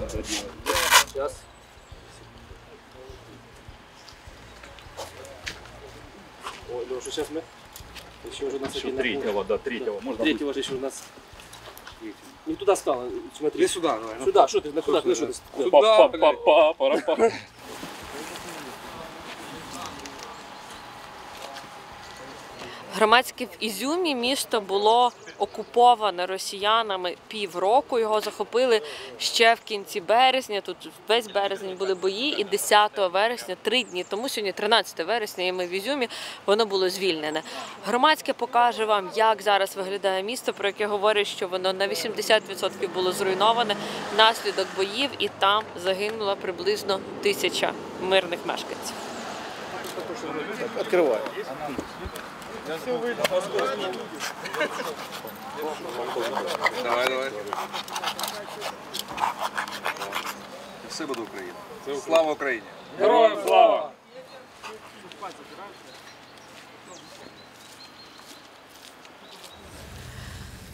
Сейчас. Ой, Леша, сейчас мы еще уже нас Еще третьего, да, третьего. Можно третьего же еще у нас. Не туда стало, смотри. Иди сюда, давай. Сюда, что ты, куда ты, что ты? Па-па-па-па-па-па. Громадське в Ізюмі місто було окуповане росіянами півроку. Його захопили ще в кінці березня. Тут весь березень були бої, і 10 вересня, 3 дні тому, сьогодні 13 вересня, і ми в Ізюмі, воно було звільнене. Громадське покаже вам, як зараз виглядає місто, про яке говорять, що воно на 80% було зруйноване внаслідок боїв, і там загинуло приблизно 1000 мирних мешканців. Открывай. Давай, давай. Все буде Україна. Слава Україні! Героям слава!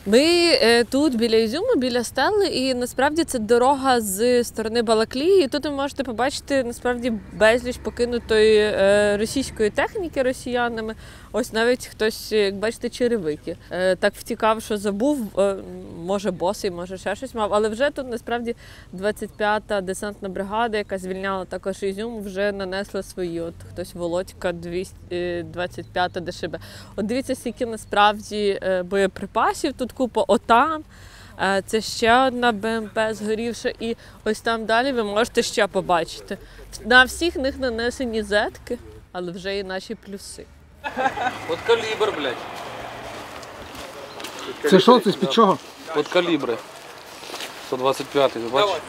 Ми тут біля Ізюму, біля стели, і насправді це дорога з сторони Балаклії. І тут ви можете побачити насправді безліч покинутої російської техніки росіянами. Ось навіть хтось, як бачите, черевики. Так втікав, що забув, може босий, може ще щось мав. Але вже тут насправді 25-та десантна бригада, яка звільняла також Ізюм, вже нанесла свої. От хтось Володька, 25-та ДШБ. От дивіться, скільки насправді боєприпасів тут купа. Отам, це ще одна БМП згорівша, і ось там далі ви можете ще побачити. На всіх них нанесені зетки, але вже і наші плюси. От калібр, блядь. Це що, це з-під чого? От калібри. 125-й, ви бачите?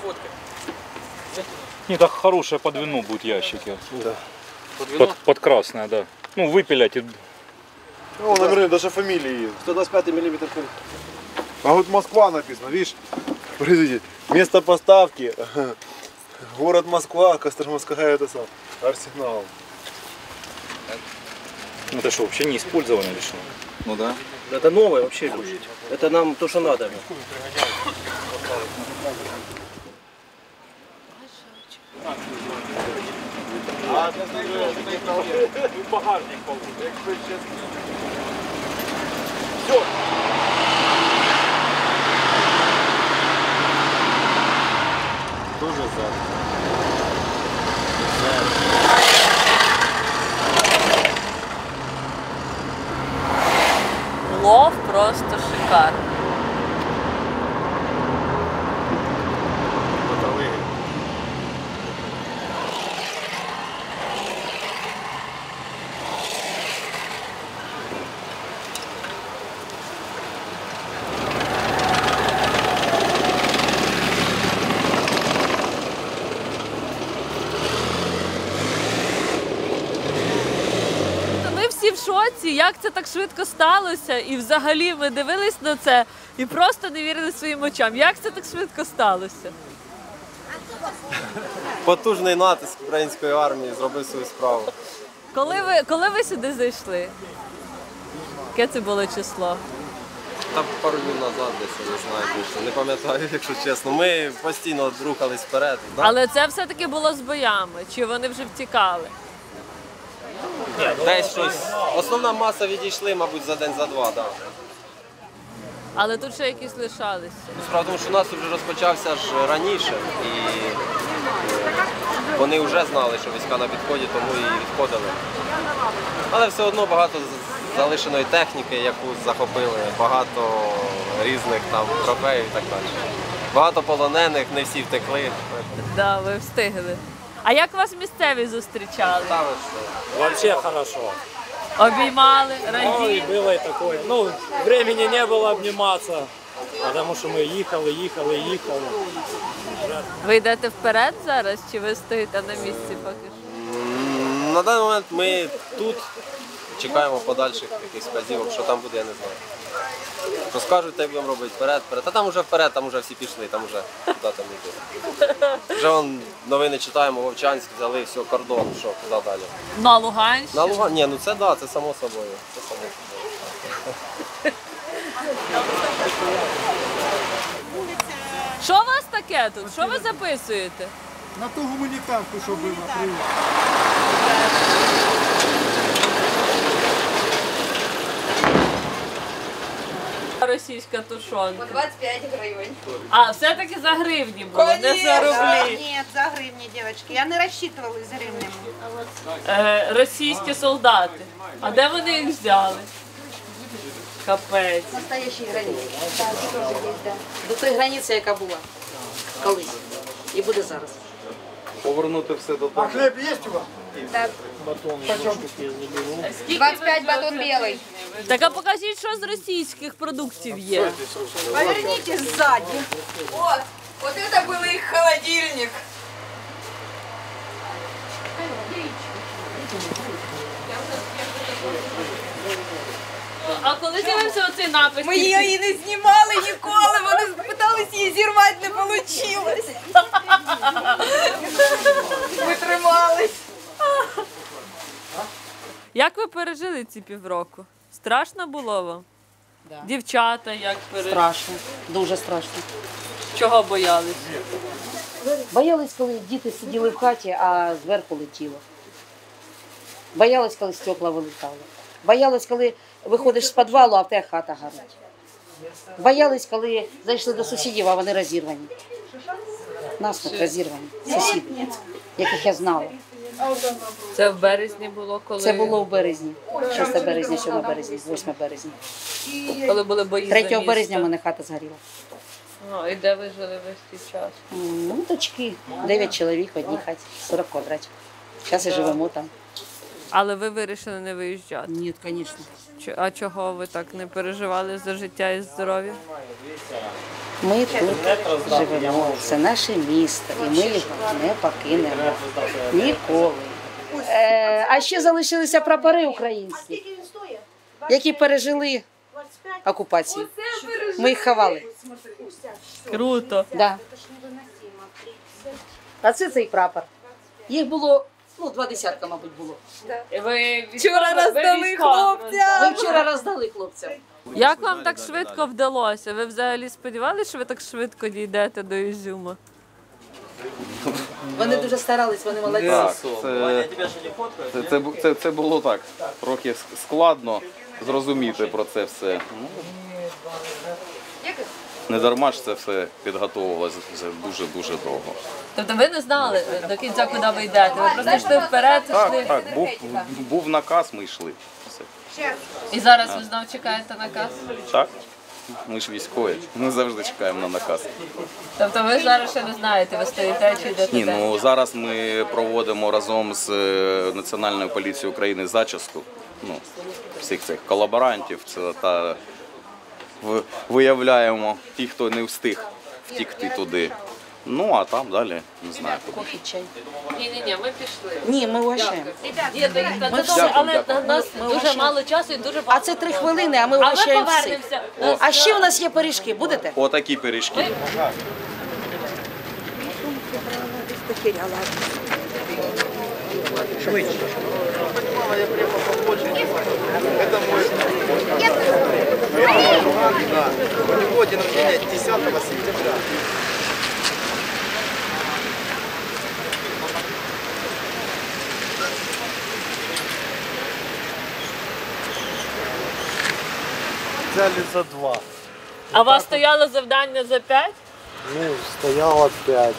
Не, так хорошее под вино будут ящики. Да. Под вино? Под красное, да. Ну, выпилять. Ну, наверное, даже фамилии. 125 мм. А вот Москва написано, видишь? Подождите. Место поставки. Город Москва, Костромская, это сам. Арсенал. Ну, это что, вообще не использовано или что? Ну да. Это новое вообще будет. Это нам то, что надо. Багажник получится. Тоже за. Плов просто шикарний. В шоці, як це так швидко сталося, і взагалі ми дивились на це і просто не вірили своїм очам. Як це так швидко сталося? Потужний натиск української армії зробив свою справу. Коли ви сюди зайшли? Яке це було число? Там пару днів назад десь, не знаю більше. Не пам'ятаю, якщо чесно. Ми постійно рухались вперед. Да? Але це все-таки було з боями, чи вони вже втікали? Десь щось. Основна маса відійшли, мабуть, за день, за два, так. Да. Але тут ще якісь лишалися. Справа в тому, що нас вже розпочався ж раніше, і вони вже знали, що війська на підході, тому і відходили. Але все одно багато залишеної техніки, яку захопили, багато різних там трофеїв і так далі. Багато полонених, не всі втекли. Так, ви встигли. А як вас місцеві зустрічали? Вообще хорошо. Обіймали, Ну, и раділи? было и такое. Ну, времени не было обниматься, потому что мы ехали. Ви йдете вперед зараз, чи ви стоїте на місці поки що? На даний момент ми тут чекаємо подальших якихось вказівок, що там буде, я не знаю. Розкажуть, як будемо робити вперед. А там вже вперед, там вже всі пішли, там вже куди там йти. Вже вон, новини читаємо, Вовчанськ взяли, все, кордон, що, куди далі. На Луганщині? На Луган, ні, ну це да, це само собою. Це само собою. Що вас так таке тут? Що ви записуєте? На ту гуманітарку, що була. Російська тушонка. 25 гривень. А, все-таки за гривні було, не за рублі. Нет, за гривні, девочки. Я не розчитувала з гривнями. Російські солдати. А де вони їх взяли? Капець. Настоящі границі. Так, теж є, да. До тої границі, яка була колись. І буде зараз. Повернути все до того. Хліб є у вас? Так. Скільки 25 ви батон білий. Так а покажіть, що з російських продуктів є. Поверніть ззаді. Вот это был их холодильник. А коли з'явився оцей напис? Ми її не знімали ніколи, вони питались її зірвати, не вийшло. Ми тримались. Як ви пережили ці півроку? Страшно було вам? Дівчата як пережили? Страшно, дуже страшно. Чого боялись? Боялись, коли діти сиділи в хаті, а зверху летіло. Боялись, коли стекла вилітали. Боялись, коли виходиш з підвалу, а в тебе хата горить. Боялись, коли зайшли до сусідів, а вони розірвані. Насмерть розірвані. Сусіди, яких я знала. Це в березні було, коли, Це було в березні. 6 березня, 7 березня, 8 березня. коли були бої 3 за місто. березня в мене хата згоріла. А, і де ви жили весь цей час? Ну, дочки, 9 чоловік в одній хаті, 40 квадратів. Зараз і живемо там. Але ви вирішили не виїжджати. Ні, звісно. А чого ви так не переживали за життя і здоров'я? Ми тут живемо, це наше місто, і ми його не покинемо ніколи. А ще залишилися прапори українські, які пережили окупацію. Ми їх ховали. Круто. Да. А це цей прапор. Їх було, 20, мабуть, було. Ви Вчора роздали хлопцям. Ми вчора роздали хлопцям. Як вам так швидко вдалося? Ви взагалі сподівалися, що ви так швидко дійдете до Ізюма? Вони дуже старались, вони молодці. Так, це було так. Трохи складно зрозуміти про це все. Не дарма ж це все підготовувалося дуже-дуже довго. Тобто ви не знали до кінця, куди ви йдете? Ви просто йшли вперед, йшли. Так, був наказ, ми йшли. Все. І зараз ви знову чекаєте наказ? Так? Ми ж військові, ми завжди чекаємо на наказ. Тобто ви зараз ще не знаєте, ви стоїте чи йдете? Ні, ну зараз ми проводимо разом з Національною поліцією України зачистку всіх цих колаборантів та виявляємо тих, хто не встиг втікти туди. Ну, а там далі не знаю куди. Кофі, чай. Ні, ми пішли. Ні, ми угощаємо. Але у нас дуже мало часу і дуже А багато. це 3 хвилини, а ми А ми угощаємо всіх. повернемося. А ще у нас є пиріжки, будете? Отакі пиріжки. У него день рождения 10 сентября. Взяли за 2. А у вас стояло завдання за 5? Ну, стояло 5,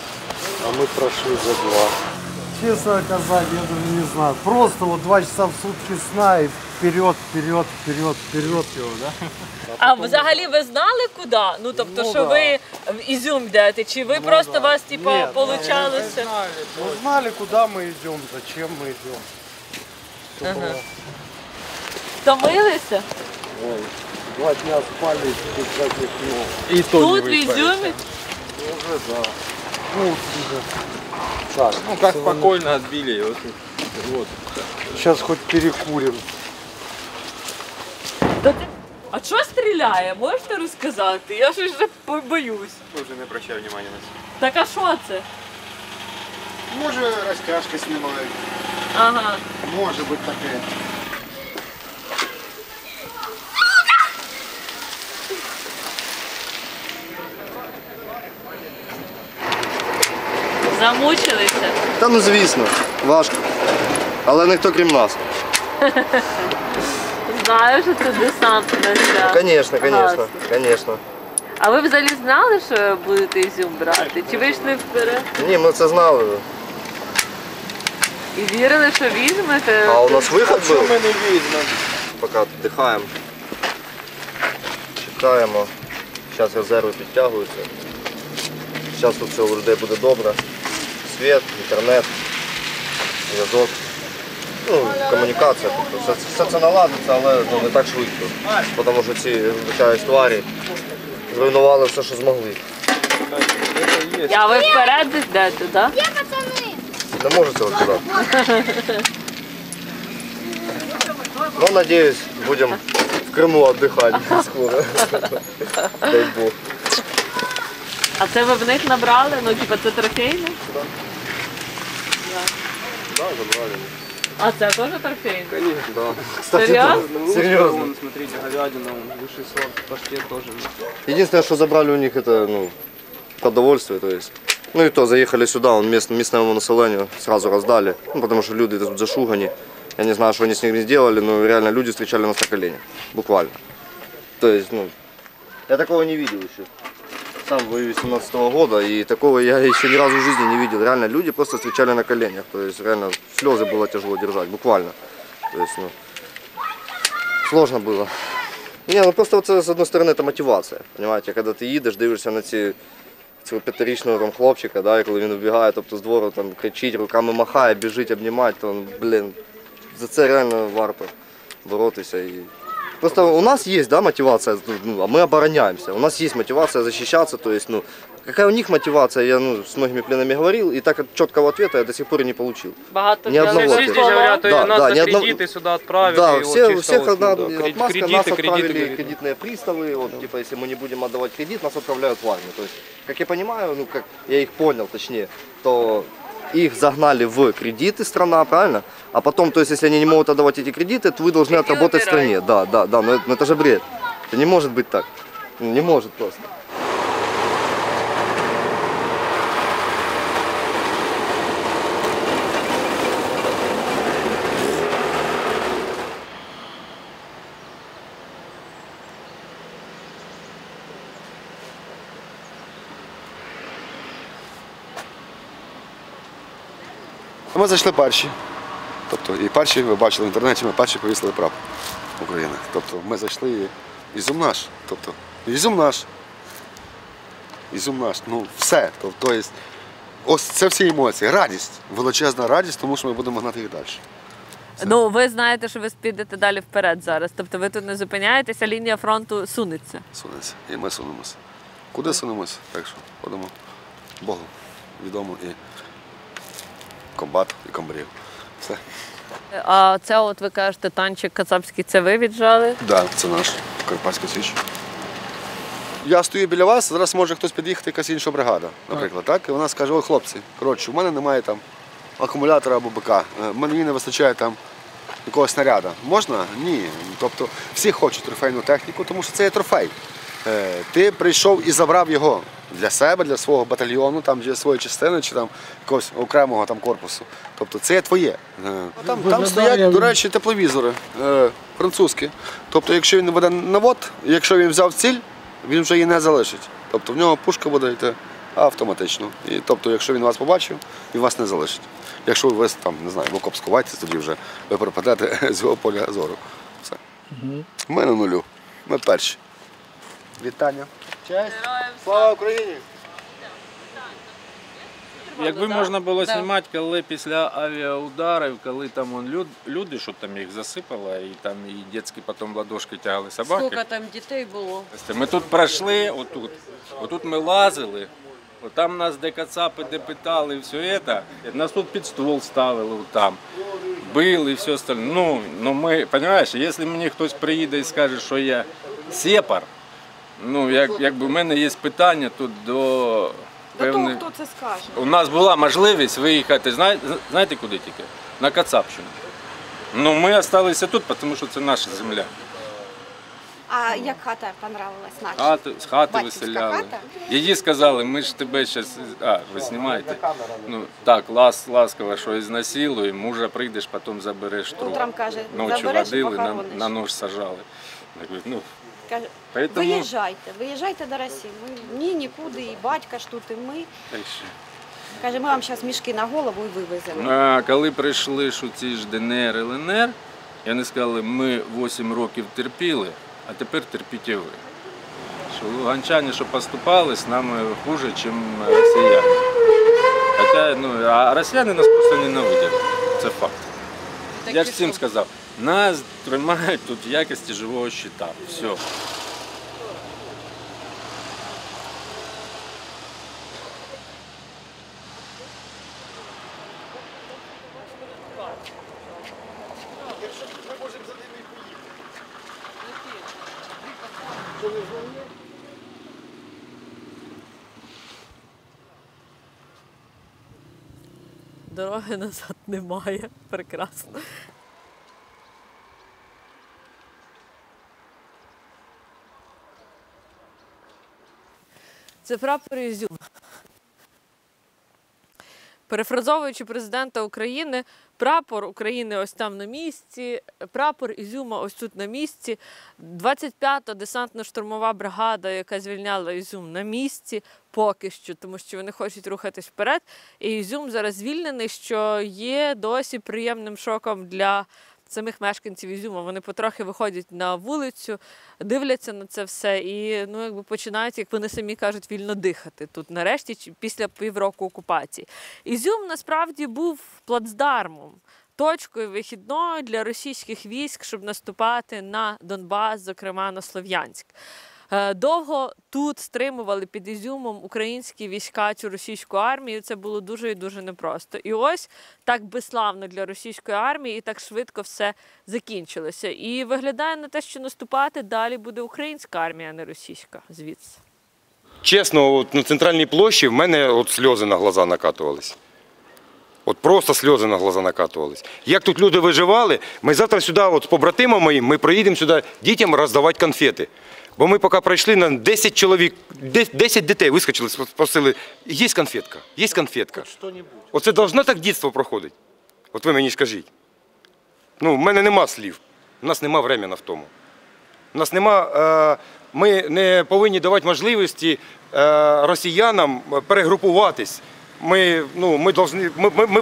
а мы прошли за 2. Честно сказать, я даже не знаю. Просто вот 2 часа в сутки сна и вперед, вперед, вперед, вперед его, да? А взагалі ви знали куди? Ну тобто, Ну, що да. ви в Ізюм йдете? Чи ви просто вас типу Нет, получалося? Мы знали, куда мы идем, зачем мы идем. Ага. Втомилися? Ой, 2 дня спали без всяких ног. Тут в Ізюмі? Уже да. Ну, уже. Так, Ну, как спокойно отбили. Вот. сейчас хоть перекурим. А що стріляє? Можете розказати? Я щось вже боюсь. Уже не обращаю внимания на Так а що це? Може, розтяжки снимают. Ага. Может быть такая. Замучилися? Та ну звісно, важко. Але ніхто крім нас. Знаю, що це десантна ця. Звісно, Гасло. звісно. А ви взагалі знали, що будете Ізюм брати? Чи вийшли вперед? Ні, ми це знали. І вірили, що візьмете? А у нас вихід був? Ми не візьмемо. Поки віддихаємо. Чекаємо. Зараз резерви підтягуються. Зараз тут все у людей буде добре. Світ, інтернет, зв'язок. Ну, комунікація. Тобто все це наладиться, але не так швидко. Тому що ці звичайні тварі зруйнували все, що змогли. А ви вперед йдете, так? Не можу цього сказати. Ну, надіюсь, будемо в Криму віддихати скоро. Дай Бог. А це ви в них набрали? Ну, типа, це трофейне? Так, забрали. А це теж трофейне? Да. Кстати, Серйозно? Серьезно. Смотрите, говядина, высший сорт, паштет тоже. Единственное, что забрали у них, это продовольствие, то есть. Ну и то, заехали сюда, местному населению сразу раздали, потому что люди тут зашугани. Я не знаю, что они с ними сделали, но реально люди встречали нас на коленях, буквально. То есть, я такого не видел еще. Сам воюю с 17 года, и такого я еще ни разу в жизни не видел. Реально люди просто встречали на коленях, то есть реально слезы было тяжело держать, буквально. То есть, сложно было. Не, просто вот, с одной стороны это мотивация, понимаете, когда ты їдеш, дивишся на цього 5-річного там хлопчика, да, і коли він вбігає, тобто з двору там кричить, руками махає, біжить, обнімати, то, блін, за це реально варто боротися. І... Просто у нас є, да, мотивація, а ми обороняємося, у нас є мотивація захищатися, то есть, какая у них мотивация, я с многими пленными говорил, и так четкого ответа я до сих пор не получил. Багато Ни одного взяли ответа. в говорят, Да, нас да, на ни одного- кредиты сюда отправили. Да, и вот всех чисто одна вот, да, отмазка, кредиты, нас отправили говорит. кредитные приставы, вот, типа, если мы не будем отдавать кредит, нас отправляют в армию. То есть, как я понимаю, как я их понял, точнее, то их загнали в кредиты страна, правильно? А потом, то есть, если они не могут отдавать эти кредиты, то вы должны отработать в стране. Да, но это же бред. Это не может быть так. Не может просто. Ми зайшли перші. Тобто і перші, ви бачили в інтернеті, ми перші повісили прапор України. Тобто ми зайшли і Ізюм наш. Тобто Ізюм наш. Ізюм наш. Ну все. Тобто, ось це всі емоції. Радість. Величезна радість, тому що ми будемо гнати їх далі. Ну, ви знаєте, що ви підете далі вперед зараз. Тобто ви тут не зупиняєтеся, лінія фронту сунеться. Сунеться. І ми сунемося. Куди сунемося? Так що ходимо Богу відомо і комбату, і комбрів. Все. А це, от ви кажете, танчик кацапський, це ви віджали? Так, да, це наш Карпатська Січ. Я стою біля вас, зараз може хтось під'їхати, якась інша бригада, наприклад. Так? І вона скаже: ой, хлопці, коротше, в мене немає там акумулятора або БК, мені не вистачає там якогось снаряду. Можна? Ні. Тобто всі хочуть трофейну техніку, тому що це є трофей. Ти прийшов і забрав його для себе, для свого батальйону, там, для своєї частини чи там якогось окремого там корпусу. Тобто це є твоє. Там стоять, до речі, тепловізори французькі. Тобто, якщо він веде навод, якщо він взяв ціль, він вже її не залишить. Тобто в нього пушка буде йти автоматично. І, тобто, якщо він вас побачив, він вас не залишить. Якщо ви там, не знаю, в окоп сховаєтеся, тоді вже ви пропадете з його поля зору. Все. Ми на нулю. Ми перші. Вітання. Честь. Слава Україні! Якби можна було знімати, коли після авіаударів, коли там люди, що там їх засипало, і там і дітські потім ладошки тягали собаки. Скільки там дітей було? Ми тут пройшли, отут ми лазили, там нас де кацапи, де питали, все це. Нас тут під ствол ставили, там, били і все остальне. Ну ми, розумієш, якщо мені хтось приїде і скаже, що я сепар, якби в мене є питання тут до певних... Хто це скаже? У нас була можливість виїхати, знаєте куди тільки? На Кацапщину. Ми залишилися тут, тому що це наша земля. А як хата понравилась наша? З хати Батьківська виселяли. хата? Її сказали, ми ж тебе зараз, ви знімаєте? Ну, так, ласково, що ізнасилуємо, мужа прийдеш, потім забереш труп. Утром каже, Ночі забереш і водили, похорониш. на нож сажали. Ну, Каже, поэтому... виїжджайте до Росії. Ні, нікуди, і батька ж тут, і ми. Та й що? Каже, ми вам зараз мішки на голову і вивеземо. А коли прийшли ж ці ж ДНР, ЛНР, вони сказали, ми 8 років терпіли, а тепер терпіть ви. Що луганчані, що поступали, з нами хуже, ніж росіяни. Хоча, а росіяни нас просто ненавидять. Це факт. Я ж всім сказав, нас тримають тут в якості живого щита. Все. Дороги назад немає. Прекрасно. Це прапор Ізюма. Перефразовуючи президента України, прапор України ось там на місці, прапор Ізюма ось тут на місці, 25-та десантно-штурмова бригада, яка звільняла Ізюм, на місці поки що, тому що вони хочуть рухатись вперед. І Ізюм зараз звільнений, що є досі приємним шоком для самих мешканців Ізюма. Вони потрохи виходять на вулицю, дивляться на це все і починають, як вони самі кажуть, вільно дихати тут нарешті, після півроку окупації. Ізюм насправді був плацдармом, точкою вихідною для російських військ, щоб наступати на Донбас, зокрема на Слов'янськ. Довго тут стримували під Ізюмом українські війська цю російську армію. Це було дуже і дуже непросто. І ось так безславно для російської армії і так швидко все закінчилося. І виглядає на те, що наступати далі буде українська армія, а не російська звідси. Чесно, на центральній площі в мене сльози на глаза накатувались. Просто сльози на глаза накатувались. Як тут люди виживали, ми завтра сюди, з побратимом моїм, ми приїдемо сюди дітям роздавати конфети. Бо ми поки пройшли, на 10 чоловік, 10 дітей вискочили, спросили, є конфетка, є конфетка. Оце повинно так дитинство проходити. От ви мені скажіть. В мене нема слів, у нас нема времени в тому. У нас нема, ми не повинні давати можливості росіянам перегрупуватись. Ми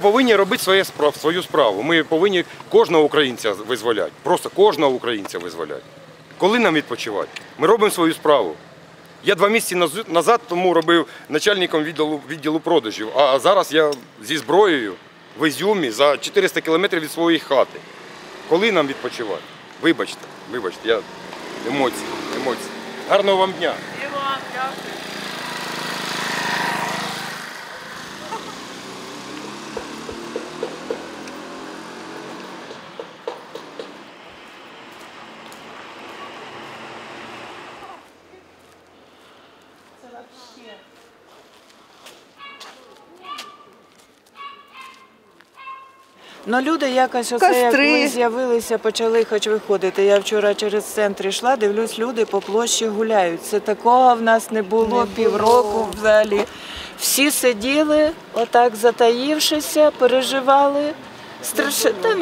повинні робити свою справу. Ми повинні кожного українця визволяти. Просто кожного українця визволяти. Коли нам відпочивати? Ми робимо свою справу. Я 2 місяці назад тому робив начальником відділу продажів, а зараз я зі зброєю в Ізюмі за 400 кілометрів від своєї хати. Коли нам відпочивати? Вибачте, емоції. Гарного вам дня! Люди якось, як ми з'явилися, почали хоч виходити. Я вчора через центр йшла, дивлюсь, люди по площі гуляють. Це такого в нас не було півроку взагалі. Всі сиділи, отак затаївшися, переживали.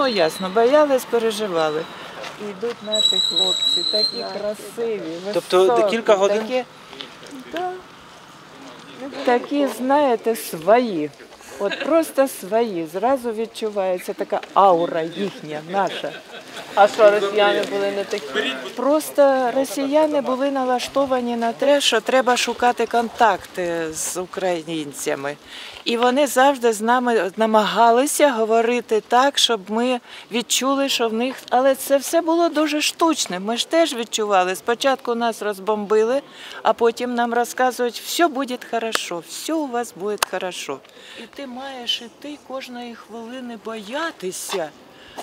Ясно, боялись, переживали. І йдуть наші хлопці, такі красиві, високі. Тобто декілька годин? Такі, знаєте, свої. Просто свої. Зразу відчувається така аура їхня, наша. А що, росіяни були не такі? Просто росіяни були налаштовані на те, що треба шукати контакти з українцями. І вони завжди з нами намагалися говорити так, щоб ми відчули, що в них... Але це все було дуже штучним. Ми ж теж відчували. Спочатку нас розбомбили, а потім нам розказують, все буде добре, все у вас буде добре. І ти маєш іти кожної хвилини боятися,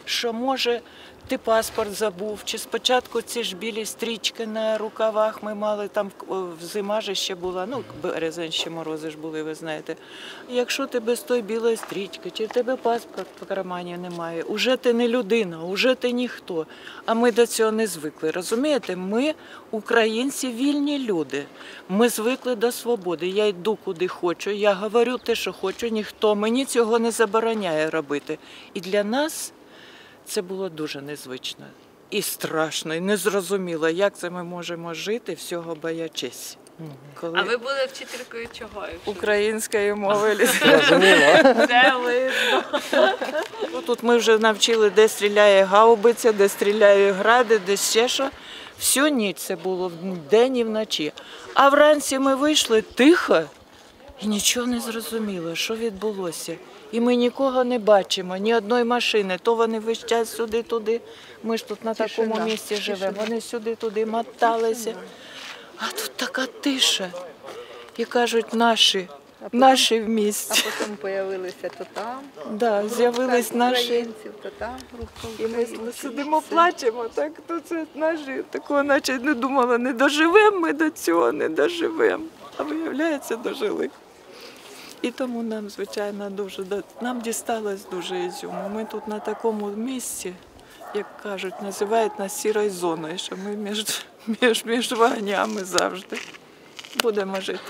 що може ти паспорт забув, чи спочатку ці ж білі стрічки на рукавах ми мали, там зима же ще була, ну березень ще морози ж були, ви знаєте. Якщо ти без тої білої стрічки, чи в тебе паспорт в кармані немає, уже ти не людина, уже ти ніхто. А ми до цього не звикли, розумієте? Ми, українці, вільні люди, ми звикли до свободи. Я йду куди хочу, я говорю те, що хочу, ніхто мені цього не забороняє робити. І для нас це було дуже незвично і страшно, і незрозуміло, як це ми можемо жити, всього боячись. А ви були вчителькою чого? Української мови літератури. Це видно. Тут ми вже навчили, де стріляє гаубиця, де стріляє гради, де ще що. Всю ніч це було вдень і вночі. А вранці ми вийшли тихо і нічого не зрозуміло, що відбулося. І ми нікого не бачимо, ні одної машини. То вони весь час сюди-туди. Ми ж тут на такому місці живемо. Вони сюди-туди моталися. А тут така тиша. І кажуть, наші в місті. А потім з'явилися то там. Да, з'явились наші. Українців, то там. І ми сидимо, плачемо, так, то це наші. Такого наче не думала, не доживемо ми до цього, не доживемо. А виявляється, дожили. І тому нам, звичайно, нам дісталось дуже Ізюму. Ми тут на такому місці, як кажуть, називають нас сірою зоною, що ми між вогнями завжди будемо жити.